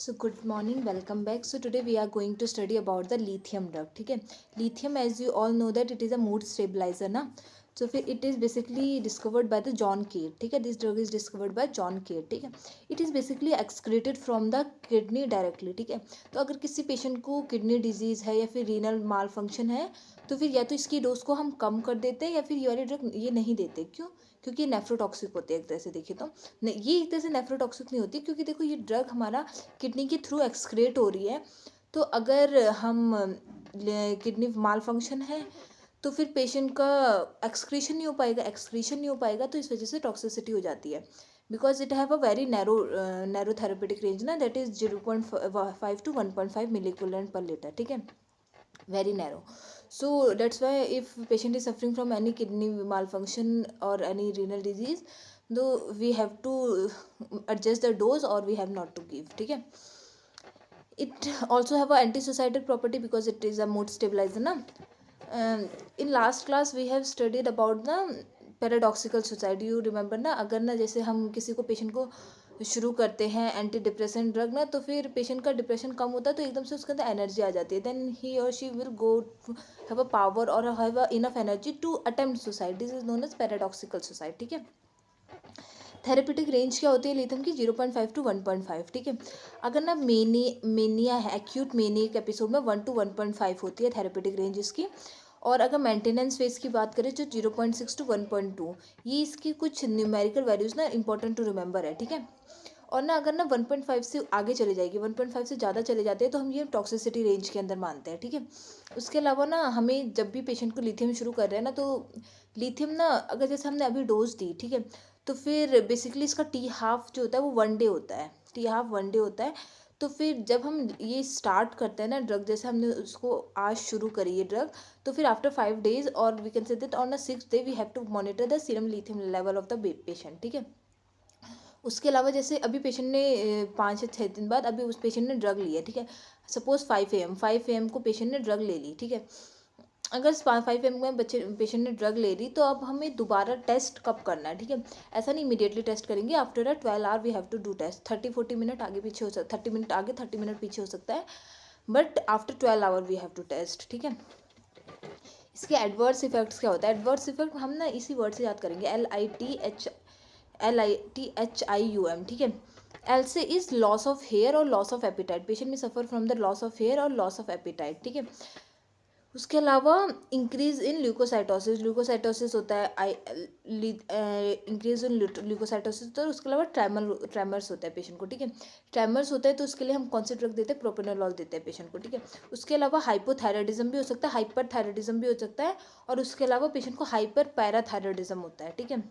So good morning, welcome back. So today we are going to study about the lithium drug. ठीक है, lithium as you all know that it is a mood stabilizer ना. So फिर it is basically discovered by the John Cade. ठीक है, this drug is discovered by John Cade. ठीक है, it is basically excreted from the kidney directly. ठीक है, तो अगर किसी पेशेंट को किडनी डिजीज़ है या फिर रीनल माल फंक्शन है तो फिर या तो इसकी डोज को हम कम कर देते हैं या फिर ये वाली ड्रग ये नहीं देते. क्यों? क्योंकि ये नेफ्रोटॉक्सिक होती है एक तरह से देखें तो. नहीं, ये एक तरह से नेफ्रोटॉक्सिक नहीं होती क्योंकि देखो ये ड्रग हमारा किडनी के थ्रू एक्सक्रेट हो रही है. तो अगर हम किडनी माल फंक्शन है तो फिर पेशेंट का एक्सक्रीशन नहीं हो पाएगा. एक्सक्रीशन नहीं हो पाएगा तो इस वजह से टॉक्सिसिटी हो जाती है. Because it have a very narrow therapeutic range ना, दैट इज 0.5 to 1.5 मिलीकुलेंट पर लीटर. ठीक है, very narrow. So that's why if patient is suffering from any kidney malfunction or any renal disease, though we have to adjust the dose or we have not to give. ठीक है, it also have a anti-suicidal property because it is a mood stabilizer ना. In last class we have studied about the paradoxical suicide. You remember ना, अगर ना जैसे हम किसी को पेशेंट को शुरू करते हैं एंटी डिप्रेशन ड्रग ना, तो फिर पेशेंट का डिप्रेशन कम होता है तो एकदम से उसके अंदर एनर्जी आ जाती है. Then he or she will go have a power or have a enough energy to attempt suicide. This is known as paradoxical suicide. ठीक है, थेरेपेटिक रेंज क्या होती है लिथियम की? 0.5 to 1.5. ठीक है, अगर ना मेनिया है, एक्यूट मेनिक एपिसोड में 1 to 1.5 होती है थेरेपेटिक रेंज इसकी. और अगर मेंटेनेंस फेज की बात करें जो 0.6 to 1.2, ये इसकी कुछ न्यूमेरिकल वैल्यूज़ ना इंपॉर्टेंट टू रिमेंबर है. ठीक है, और ना अगर ना 1.5 से आगे चले जाएगी, 1.5 से ज़्यादा चले जाते हैं तो हम ये टॉक्सिसिटी रेंज के अंदर मानते हैं. ठीक है, उसके अलावा ना हमें जब भी पेशेंट को लिथियम शुरू कर रहे हैं ना, तो लिथियम ना अगर जैसे हमने अभी डोज दी, ठीक है, तो फिर बेसिकली इसका टी हाफ जो होता है वो 1 डे होता है. टी हाफ 1 डे होता है. तो फिर जब हम ये स्टार्ट करते हैं ना ड्रग, जैसे हमने उसको आज शुरू करी है ड्रग, तो फिर आफ्टर 5 days और we can say that on the 6th day we have to monitor the serum lithium level of the patient. ठीक है, उसके अलावा जैसे अभी पेशेंट ने 5 या 6 दिन बाद अभी उस पेशेंट ने ड्रग लिया. ठीक है, सपोज 5 AM को पेशेंट ने ड्रग ले ली. ठीक है, अगर 5 AM में बच्चे पेशेंट ने ड्रग ले ली तो अब हमें दोबारा टेस्ट कब करना है? ठीक है, ऐसा नहीं इमीडिएटली टेस्ट करेंगे. After a 12 hour we have to do test. 30-40 minute आगे पीछे हो सकता, 30 मिनट आगे 30 मिनट पीछे हो सकता है, but after 12 hour we have to test. ठीक है, इसके एडवर्स इफेक्ट्स क्या होता है? एडवर्स इफेक्ट हम ना इसी वर्ड से याद करेंगे, LITHIUM. ठीक है, एल से इज लॉस ऑफ हेयर और लॉस ऑफ एपिटाइट. पेशेंट में suffer from the loss of hair और लॉस ऑफ एपिटाइट. ठीक है, उसके अलावा इंक्रीज इन ल्यूकोसाइटोसिस. ल्यूकोसाइटोसिस होता है, इंक्रीज इन ल्यूकोसाइटोसिस होता है. उसके अलावा ट्रेमर्स होता है पेशेंट को. ठीक है, ट्रेमर्स होता है तो उसके लिए हम कौन सी ड्रग देते हैं? प्रोपेनोलॉल देते हैं पेशेंट को. ठीक है, उसके अलावा हाइपोथायराइडिज्म भी हो सकता है, हाइपरथायराइडिज्म भी हो सकता है, और उसके अलावा पेशेंट को हाइपर पैराथायराइडिज्म होता है. ठीक है,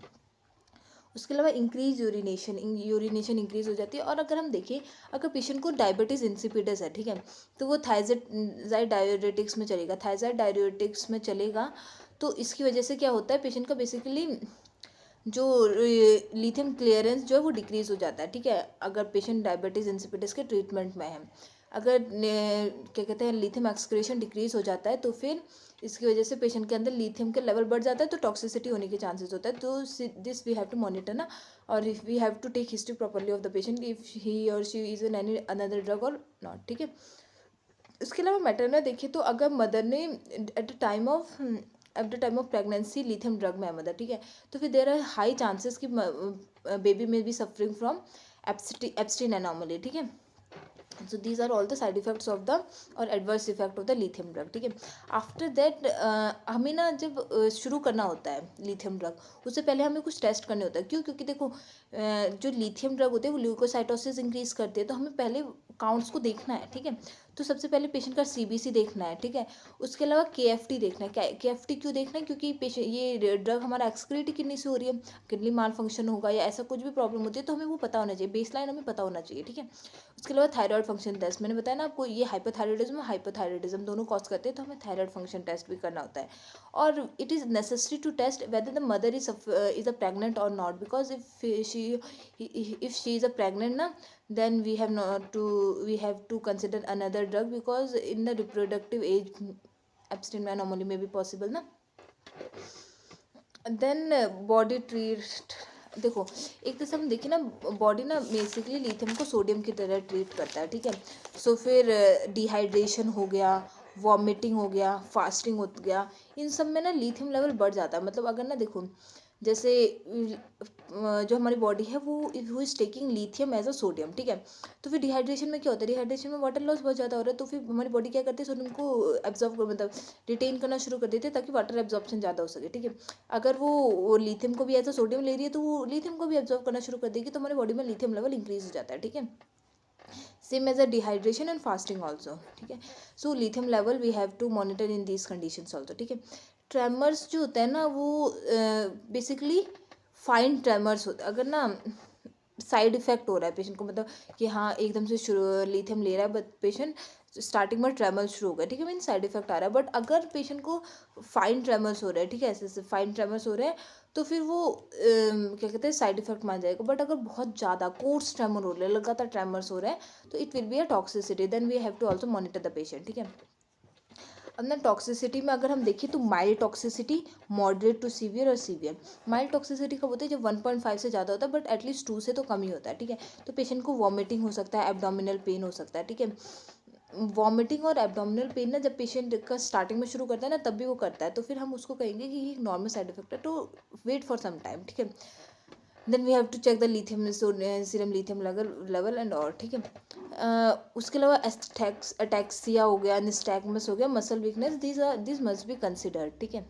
उसके अलावा इंक्रीज यूरिनेशन इंक्रीज हो जाती है. और अगर हम देखें, अगर पेशेंट को डायबिटीज़ इंसिपिडस है, ठीक है, तो वो थायजाइड डाययूरेटिक्स में चलेगा. थायजाइड डाययूरेटिक्स में चलेगा तो इसकी वजह से क्या होता है, पेशेंट का बेसिकली जो लिथियम क्लियरेंस जो है वो डिक्रीज़ हो जाता है. ठीक है, अगर पेशेंट डायबिटीज़ इंसिपिडस के ट्रीटमेंट में है, अगर क्या कहते हैं लिथियम एक्सक्रीशन डिक्रीज़ हो जाता है तो फिर इसकी वजह से पेशेंट के अंदर लिथियम का लेवल बढ़ जाता है तो टॉक्सिसिटी होने के चांसेस होता है. तो this we have to monitor ना, और if we have to take history properly of the patient if he or she is in any another drug or not. ठीक है, इसके अलावा मैटरना देखिए तो अगर मदर ने at the time of pregnancy lithium drug में है मदर, ठीक है, तो फिर देर आर हाई चांसेस कि बेबी में be suffering from Ebstein anomaly. ठीक है, so these are all the side effects of the और adverse effect of the lithium drug. ठीक है, आफ्टर दैट हमें ना जब शुरू करना होता है लिथियम ड्रग, उससे पहले हमें कुछ टेस्ट करने होता है. क्यों? क्योंकि देखो जो लिथियम ड्रग होते हैं वो ल्यूकोसाइटोसिस इंक्रीज करते हैं, तो हमें पहले काउंट्स को देखना है. ठीक है, तो सबसे पहले पेशेंट का CBC देखना है. ठीक है, उसके अलावा KFT देखना है. KFT क्यों देखना है? क्योंकि पेशेंट ये ड्रग हमारा एक्सक्रीट ही किडनी से हो रही है, किडनी माल फंक्शन होगा या ऐसा कुछ भी प्रॉब्लम होती है तो हमें वो पता होना चाहिए, बेस लाइन हमें पता होना चाहिए. ठीक है, उसके अलावा थायराइड फंक्शन टेस्ट, मैंने बताया ना आपको, ये हाइपोथायराइडिज्म दोनों कॉज करते हैं तो हमें थायराइड फंक्शन टेस्ट भी करना होता है. और it is necessary to test whether the mother is a pregnant or not, because if she is a pregnant ना, then we have to consider another drug because in the reproductive age abstinence anomaly may be possible na. Then body treat देखो, एक तरह से हम देखें ना, body ना basically lithium को सोडियम की तरह ट्रीट करता है, ठीक है। सो फिर डिहाइड्रेशन हो गया, वॉमिटिंग हो गया, फास्टिंग हो गया, इन सब में ना लिथियम लेवल बढ़ जाता है। मतलब अगर ना देखो, जैसे जो हमारी बॉडी है वो is taking lithium as a sodium, ठीक है। तो फिर डिहाइड्रेशन में क्या होता है, डिहाइड्रेशन में वाटर लॉस बहुत ज़्यादा हो रहा है, तो फिर हमारी बॉडी क्या करती है, सोडियम को एब्जॉर्ब मतलब रिटेन करना शुरू कर देती है ताकि वाटर एब्जॉर्प्शन ज़्यादा हो सके, ठीक है। अगर वो लिथियम को भी एज अ सोडियम ले रही है तो वो लिथियम को भी एब्जॉर्ब करना शुरू कर देगी, तो हमारी बॉडी में लिथियम लेवल इंक्रीज हो जाता है, ठीक है। Same as a dehydration and fasting also, ठीक है। So lithium level we have to monitor in these conditions also, ठीक है। ट्रेमर्स जो होता है ना वो बेसिकली फाइन ट्रेमर्स होता है। अगर ना साइड इफेक्ट हो रहा है पेशेंट को, मतलब कि हाँ एकदम से शुरू लिथियम ले रहा है बट पेशेंट स्टार्टिंग में ट्रेमल शुरू हो गया, ठीक है, मीन साइड इफेक्ट आ रहा है। बट अगर पेशेंट को फाइन ट्रेमल्स हो रहे हैं, ठीक है, ऐसे ऐसे फाइन ट्रेमल्स हो रहे हैं, तो फिर वो क्या कहते हैं, साइड इफेक्ट मान जाएगा। बट अगर बहुत ज़्यादा कोर्स ट्रेमर हो रहे हैं, लगातार ट्रेमर्स हो रहे हैं, तो it will be a toxicity, then we have to also monitor the patient, ठीक है। अब ना टॉक्सिसिटी में अगर हम देखें तो mild toxicity, moderate to severe और सीवियर। माइल्ड टॉक्सिसिटी कब होता है, जब 1.5 से ज़्यादा होता है, बट एटलीस्ट 2 से तो कम ही होता है, ठीक है। तो पेशेंट को वॉमिटिंग हो सकता है, एब्डोमिनल पेन हो सकता है, ठीक है। वॉमिटिंग और एब्डोमिनल पेन ना जब पेशेंट का स्टार्टिंग में शुरू करता है ना तब भी वो करता है, तो फिर हम उसको कहेंगे कि ये एक नॉर्मल साइड इफेक्ट है, तो वेट फॉर सम टाइम, ठीक है। Then we have to check the lithium serum lithium level and और, ठीक है। उसके अलावा अटैक्सिया हो गया, निस्टैगमस हो गया, muscle weakness, this must be considered, ठीक है।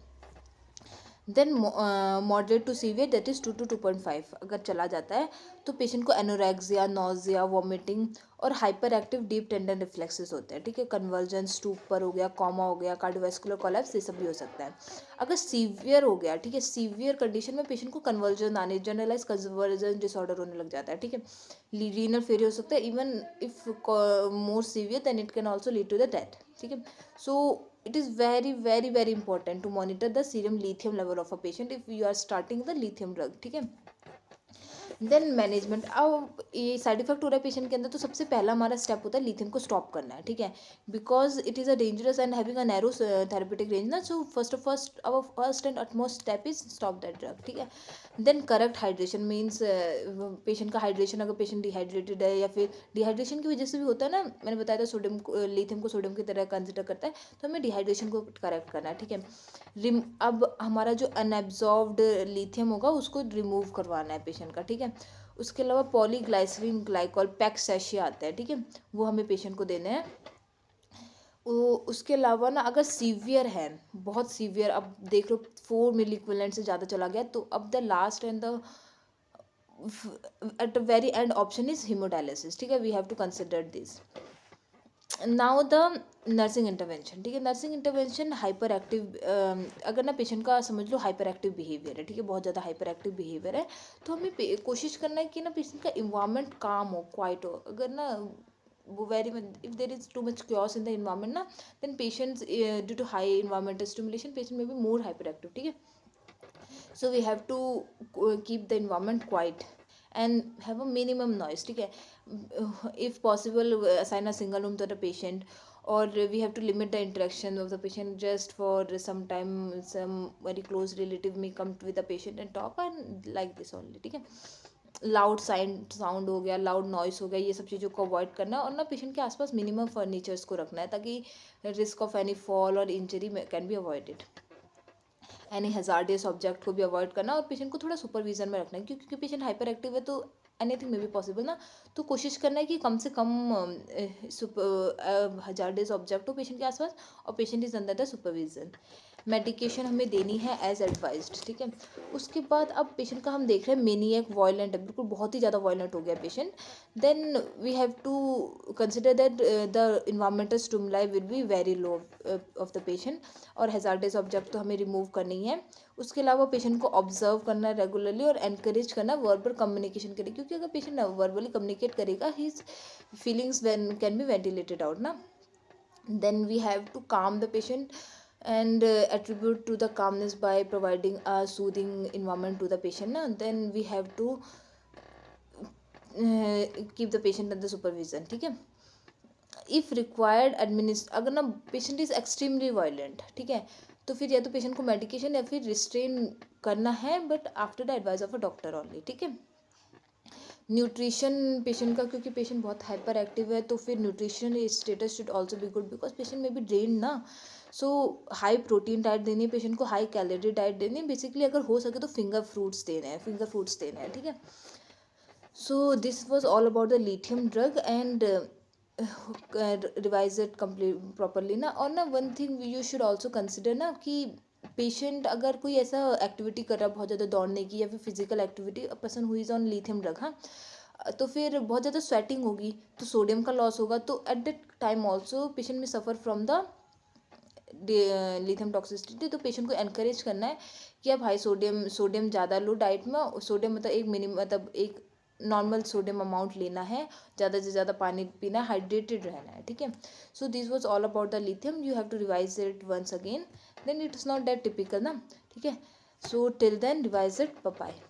Then moderate to severe that is 2 to 2.5 अगर चला जाता है तो पेशेंट को एनोरेक्सिया, नोजिया, वॉमिटिंग और hyper active deep tendon reflexes होते हैं, ठीक है। कन्वर्जन, स्टूपर हो गया, कॉमा हो गया, कार्डियोवैस्कुलर कोलैप्स, ये सब भी हो सकता है। अगर सीवियर हो गया, ठीक है, सीवियर कंडीशन में पेशेंट को कन्वर्जन आने, जनरलाइज कन्वर्जन डिसऑर्डर होने लग जाता है, ठीक है। रीनल फेलियर हो सकता है, even if more severe then it can also lead to the death, ठीक है। सो it is very important to monitor the serum lithium level of a patient if you are starting the lithium drug, ठीक है। Then management, अब ये side effect हो रहा है patient के अंदर, तो सबसे पहला हमारा स्टेप होता है लिथियम को स्टॉप करना है, ठीक है, because it is a dangerous and having a narrow therapeutic range ना। So first our first and utmost step is stop that drug, ठीक है। Then correct hydration means patient का हाइड्रेशन, अगर पेशेंट डिहाइड्रेटेड है या फिर डिहाइड्रेशन की वजह से भी होता है ना, मैंने बताया था सोडियम लिथियम को सोडियम की तरह कंसिडर करता है, तो हमें डिहाइड्रेशन को करेक्ट करना है, ठीक है। अब हमारा जो अनएब्जॉर्ब्ड लिथियम होगा उसको रिमूव करवाना है पेशेंट का, ठीक है। उसके अलावा पॉलीग्लाइसरीन ग्लाइकॉल पैक सैशे आते हैं, ठीक है, वो हमें पेशेंट को देने हैं। वो उसके अलावा ना अगर सीवियर है, बहुत सीवियर, अब देख लो 4 मिली इक्विवेलेंट से ज़्यादा चला गया, तो अब the last end the at the very end option is hemodialysis, ठीक है, we have to consider this. Now the nursing intervention, ठीक है। नर्सिंग इंटरवेंशन हाइपर एक्टिव, अगर ना पेशेंट का समझ लो हाइपर एक्टिव बिहेवियर है, ठीक है, बहुत ज़्यादा हाइपर एक्टिव बिहेवियर है, तो हमें कोशिश करना है कि ना पेशेंट का इन्वायरमेंट काम हो, क्वाइट हो। अगर ना वो very if there is too much chaos in the environment ना, then patients due to high environmental stimulation patient में बी मोर हाइपर एक्टिव, ठीक है। So we have to keep the environment quiet and have a minimum noise, ठीक है। if possible assign a single room to the patient, or we have to limit the interaction of the patient just for some time. Some very close relative may come with the patient and talk, and like this only, ठीक है। Loud sound हो गया, loud noise हो गया, ये सब चीज़ों को अवॉइड करना है, और ना पेशेंट के आसपास मिनिमम फर्नीचर्स को रखना है ताकि रिस्क ऑफ एनी फॉल और injury can be avoided. Any hazardous object को भी अवॉइड करना, और पेशेंट को थोड़ा सुपरविजन में रखना है, क्योंकि पेशेंट हाइपर एक्टिव है तो एनीथिंग में भी पॉसिबल ना, तो कोशिश करना है कि कम से कम हजार्डियस ऑब्जेक्ट हो पेशेंट के आसपास, और patient is under the supervision. Medication हमें देनी है एज एडवाइज्ड, ठीक है। उसके बाद अब पेशेंट का हम देख रहे हैं मेनिएक वॉयलेंट है, बिल्कुल बहुत ही ज़्यादा वॉयलेंट हो गया patient, then we have to consider that the environmental stimuli will be very low of the patient, और हैजार्डियस ऑब्जेक्ट तो हमें रिमूव करनी है। उसके अलावा पेशेंट को ऑब्जर्व करना रेगुलरली और एनकरेज करना वर्बल कम्युनिकेशन के लिए, क्योंकि अगर पेशेंट वर्बली कम्युनिकेट करेगा his feelings can be ventilated out ना। देन वी हैव टू काम the patient and attribute to the calmness by providing a soothing environment to the patient na. Then we have to keep the patient under supervision, ठीक है। If required अगर ना patient is extremely violent, ठीक है, तो फिर या तो पेशेंट को मेडिकेशन या फिर रिस्ट्रेन करना है, but after the advice of a doctor only, ठीक है। न्यूट्रिशन पेशेंट का, क्योंकि पेशेंट बहुत हाइपर एक्टिव है, तो फिर nutrition status should also be good, because patient में भी ड्रेन ना। सो हाई प्रोटीन डाइट देनी है पेशेंट को, हाई कैलोरी डाइट देनी है, बेसिकली अगर हो सके तो फिंगर फ्रूट्स देने हैं, ठीक है। So this was all about the lithium drug and revise it complete properly ना। और ना one thing you should also consider ना कि पेशेंट अगर कोई ऐसा एक्टिविटी कर रहा है बहुत ज़्यादा दौड़ने की या फिर physical activity, a person who is on lithium drug, हाँ, तो फिर बहुत ज़्यादा स्वेटिंग होगी तो सोडियम का लॉस होगा, तो at that time also patient में suffer from the lithium toxicity. तो पेशेंट को एनकरेज करना है कि आप हाई सोडियम ज़्यादा लो डाइट में। सोडियम मतलब एक मिनिमम, मतलब एक नॉर्मल सोडियम अमाउंट लेना है, ज़्यादा से ज़्यादा पानी पीना है, हाइड्रेटेड रहना है, ठीक है। So this was all about the lithium, you have to revise it once again, then it is not that typical ना, ठीक है। So till then revise it, bye bye.